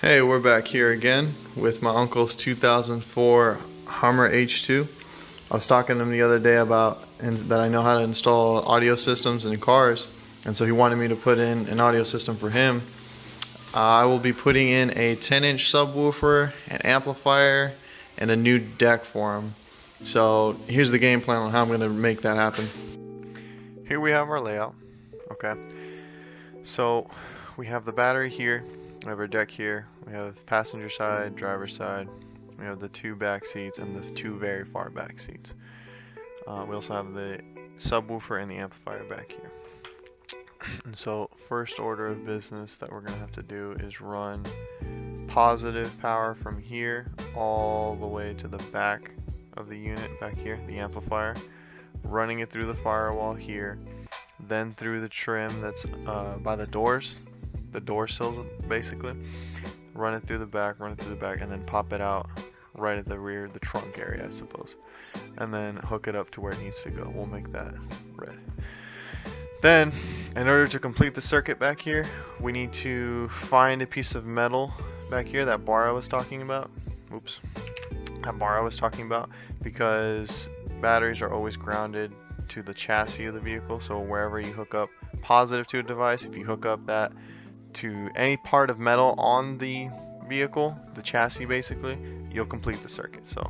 Hey, we're back here again with my uncle's 2004 Hummer H2. I was talking to him the other day about that I know how to install audio systems in cars, and so he wanted me to put in an audio system for him. I will be putting in a 10-inch subwoofer, an amplifier, and a new deck for him. So here's the game plan on how I'm going to make that happen. Here we have our layout. Okay, so we have the battery here. We have our deck here, we have passenger side, driver side, we have the two back seats and the two very far back seats. We also have the subwoofer and the amplifier back here. And so first order of business that we're going to have to do is run positive power from here all the way to the back of the unit back here, the amplifier, running it through the firewall here, then through the trim that's by the doors. The door sills basically, run it through the back, and then pop it out right at the rear, the trunk area I suppose, and then hook it up to where it needs to go. We'll make that red. Then in order to complete the circuit back here, we need to find a piece of metal back here, that bar I was talking about. Because batteries are always grounded to the chassis of the vehicle, so wherever you hook up positive to a device, if you hook up that to any part of metal on the vehicle, the chassis basically, you'll complete the circuit. So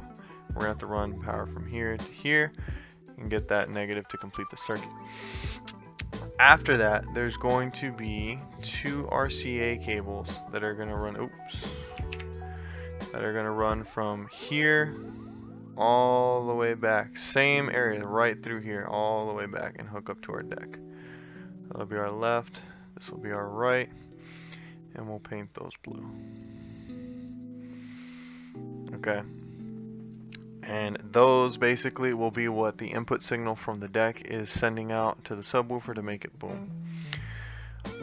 we're gonna have to run power from here to here and get that negative to complete the circuit. After that, there's going to be two RCA cables that are gonna run from here all the way back, same area right through here all the way back, and hook up to our deck. That'll be our left, this will be our right, and we'll paint those blue. Okay, and those basically will be what the input signal from the deck is sending out to the subwoofer to make it boom.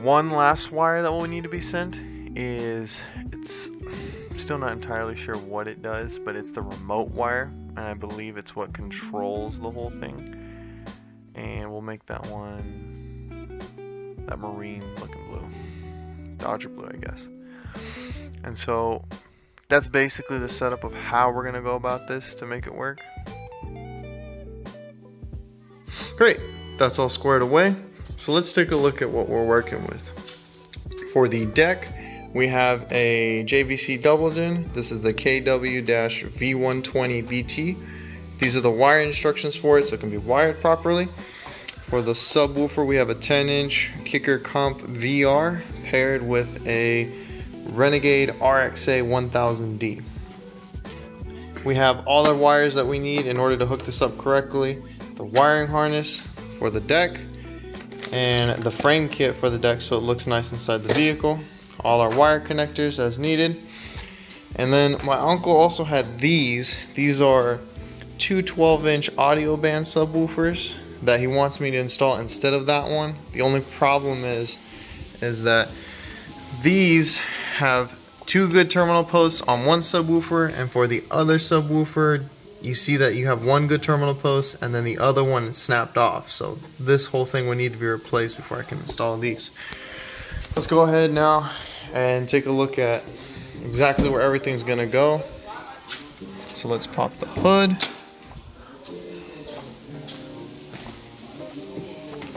One last wire that will need to be sent is, it's still not entirely sure what it does, but it's the remote wire, and I believe it's what controls the whole thing. And we'll make that one that marine looking blue, Dodger blue I guess. And so that's basically the setup of how we're gonna go about this to make it work. Great, that's all squared away. So let's take a look at what we're working with. For the deck, we have a JVC double din. This is the KW-V120BT. These are the wire instructions for it, so it can be wired properly. For the subwoofer, we have a 10-inch Kicker Comp VR paired with a Renegade RXA 1000D. We have all the wires that we need in order to hook this up correctly. The wiring harness for the deck and the frame kit for the deck so it looks nice inside the vehicle. All our wire connectors as needed. And then my uncle also had these. These are two 12-inch audio band subwoofers that he wants me to install instead of that one. The only problem is that these have two good terminal posts on one subwoofer, and for the other subwoofer you see that you have one good terminal post and then the other one is snapped off. So this whole thing would need to be replaced before I can install these. Let's go ahead now and take a look at exactly where everything's gonna go. So let's pop the hood.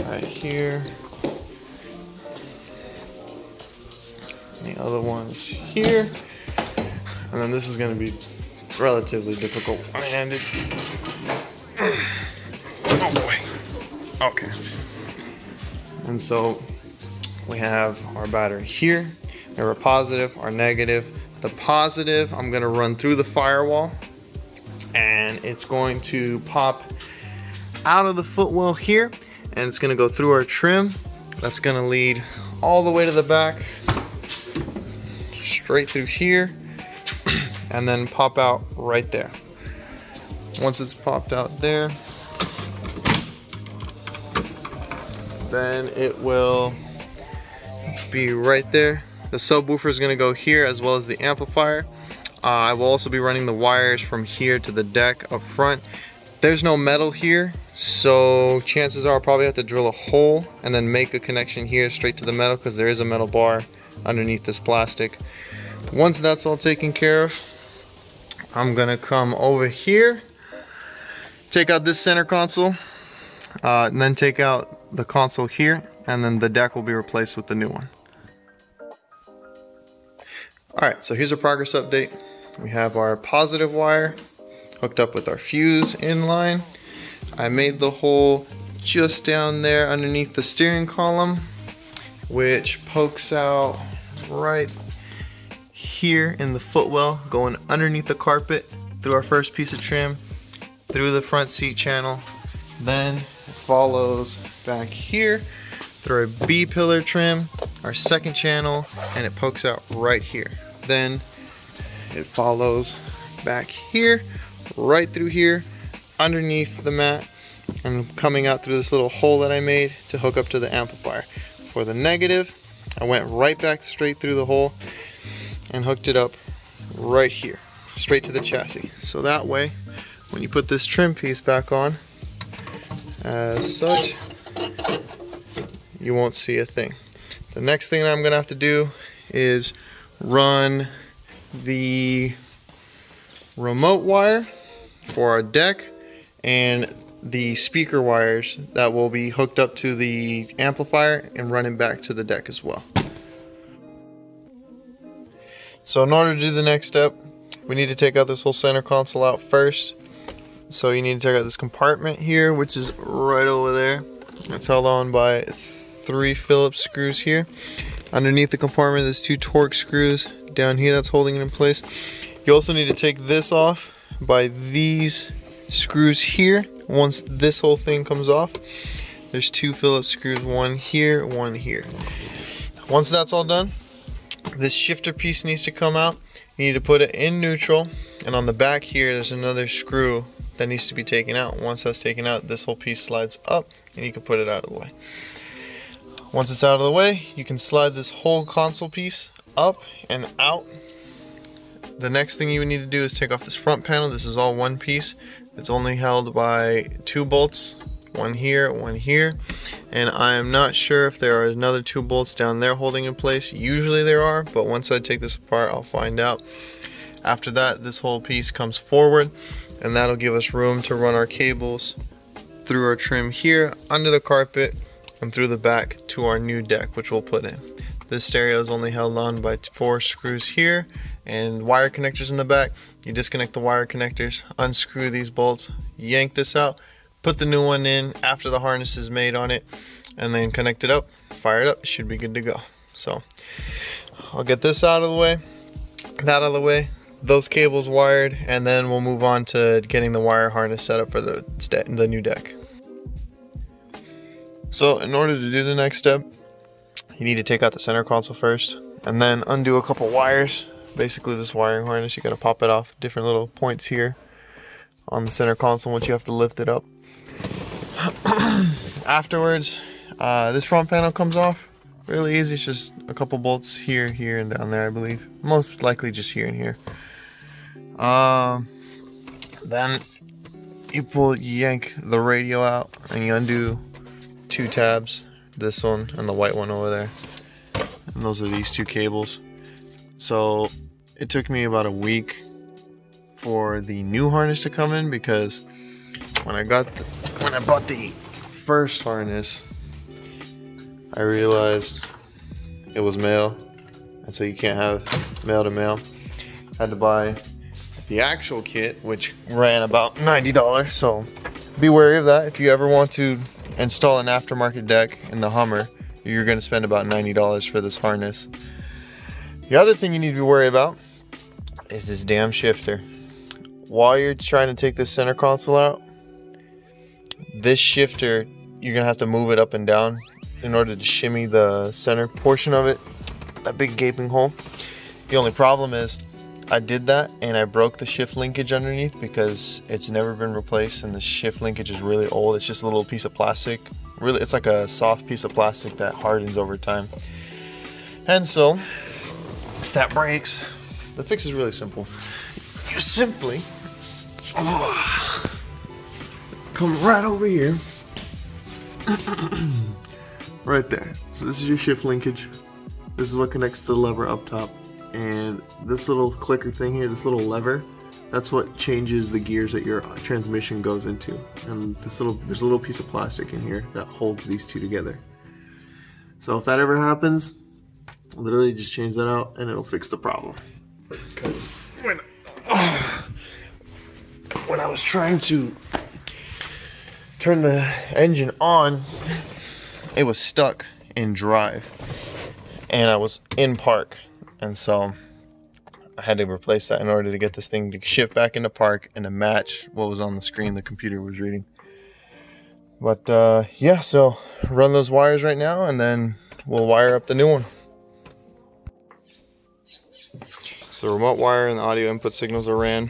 Right here. And the other one's here. And then this is going to be relatively difficult one-handed. Oh boy. Okay. And so we have our battery here. We have our positive, our negative. The positive I'm going to run through the firewall, and it's going to pop out of the footwell here, and it's going to go through our trim. That's going to lead all the way to the back, straight through here, and then pop out right there. Once it's popped out there, then it will be right there. The subwoofer is going to go here as well as the amplifier. I will also be running the wires from here to the deck up front. There's no metal here, so chances are I'll probably have to drill a hole and then make a connection here straight to the metal, because there is a metal bar underneath this plastic. Once that's all taken care of, I'm gonna come over here, take out this center console, and then take out the console here, and then the deck will be replaced with the new one. Alright, so here's a progress update. We have our positive wire hooked up with our fuse in line. I made the hole just down there underneath the steering column, which pokes out right here in the footwell, going underneath the carpet through our first piece of trim, through the front seat channel, then it follows back here through our B-pillar trim, our second channel, and it pokes out right here. Then it follows back here, right through here, underneath the mat, and coming out through this little hole that I made to hook up to the amplifier. For the negative, I went right back straight through the hole and hooked it up right here, straight to the chassis. So that way, when you put this trim piece back on, as such, you won't see a thing. The next thing that I'm gonna have to do is run the remote wire for our deck and the speaker wires that will be hooked up to the amplifier and running back to the deck as well. So in order to do the next step, we need to take out this whole center console out first. So you need to take out this compartment here, which is right over there. It's held on by 3 Phillips screws here. Underneath the compartment, there's 2 Torx screws down here that's holding it in place. You also need to take this off by these screws here. Once this whole thing comes off, there's 2 Phillips screws, one here, one here. Once that's all done, this shifter piece needs to come out. You need to put it in neutral, and on the back here there's another screw that needs to be taken out. Once that's taken out, this whole piece slides up and you can put it out of the way. Once it's out of the way, you can slide this whole console piece up and out. The next thing you would need to do is take off this front panel. This is all one piece. It's only held by 2 bolts, one here, and I am not sure if there are another 2 bolts down there holding in place. Usually there are, but once I take this apart, I'll find out. After that, this whole piece comes forward, and that'll give us room to run our cables through our trim here, under the carpet, and through the back to our new deck, which we'll put in. This stereo is only held on by 4 screws here and wire connectors in the back. You disconnect the wire connectors, unscrew these bolts, yank this out, put the new one in after the harness is made on it, and then connect it up, fire it up. It should be good to go. So I'll get this out of the way, that out of the way, those cables wired, and then we'll move on to getting the wire harness set up for the new deck. So in order to do the next step, you need to take out the center console first and then undo a couple wires. Basically this wiring harness, you gotta pop it off different little points here on the center console once you have to lift it up. Afterwards, this front panel comes off. Really easy, it's just a couple bolts here, here, and down there, I believe. Most likely just here and here. Then you yank the radio out and you undo 2 tabs, this one and the white one over there, and those are these 2 cables. So it took me about a week for the new harness to come in, because when I bought the first harness, I realized it was male, and so you can't have male to male. I had to buy the actual kit, which ran about $90, so be wary of that. If you ever want to install an aftermarket deck in the Hummer, you're going to spend about $90 for this harness. The other thing you need to be worried about is this damn shifter. While you're trying to take this center console out, this shifter, you're going to have to move it up and down in order to shimmy the center portion of it, that big gaping hole. The only problem is I did that and I broke the shift linkage underneath because it's never been replaced, and the shift linkage is really old. It's just a little piece of plastic. Really, it's like a soft piece of plastic that hardens over time. And so, if that breaks, the fix is really simple. You simply come right over here. Right there. So this is your shift linkage. This is what connects to the lever up top. and this little clicker thing here, this little lever, that's what changes the gears that your transmission goes into. And there's a little piece of plastic in here that holds these two together. So if that ever happens, literally just change that out and it'll fix the problem. Because when I was trying to turn the engine on, it was stuck in drive and I was in park, and so I had to replace that in order to get this thing to shift back into park and to match what was on the screen the computer was reading. But yeah, so run those wires right now and then we'll wire up the new one. So the remote wire and the audio input signals are ran.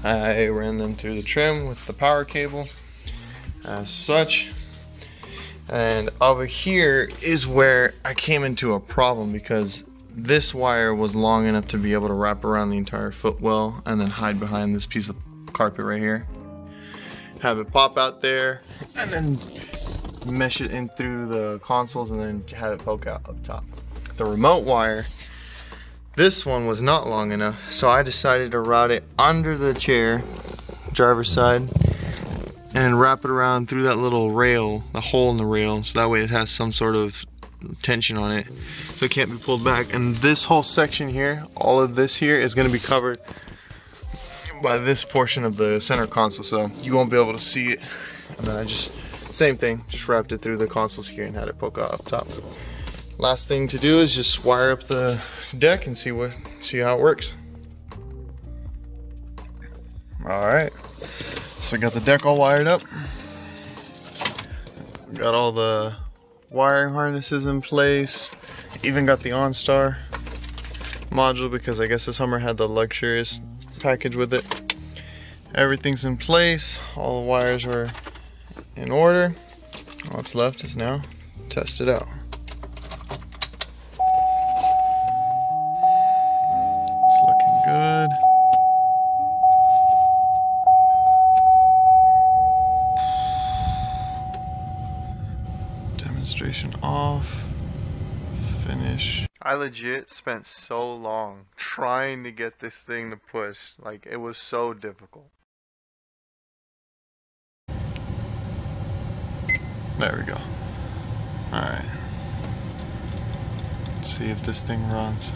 I ran them through the trim with the power cable as such. And over here is where I came into a problem, because this wire was long enough to be able to wrap around the entire footwell and then hide behind this piece of carpet right here. Have it pop out there and then mesh it in through the consoles and then have it poke out up top. The remote wire, this one was not long enough, so I decided to route it under the chair, driver's side, and wrap it around through that little rail, the hole in the rail, so that way it has some sort of tension on it, so it can't be pulled back. And this whole section here, all of this here, is going to be covered by this portion of the center console, so you won't be able to see it. And then I just, same thing, just wrapped it through the consoles here and had it poke out up top. Last thing to do is just wire up the deck and see how it works. Alright, so we got the deck all wired up. Got all the wiring harnesses in place. Even got the OnStar module, because I guess this Hummer had the luxurious package with it. Everything's in place. All the wires are in order. All that's left is now test it out. It's looking good. Demonstration off. Finish. I legit spent so long trying to get this thing to push. Like, it was so difficult. There we go. Alright. Let's see if this thing runs.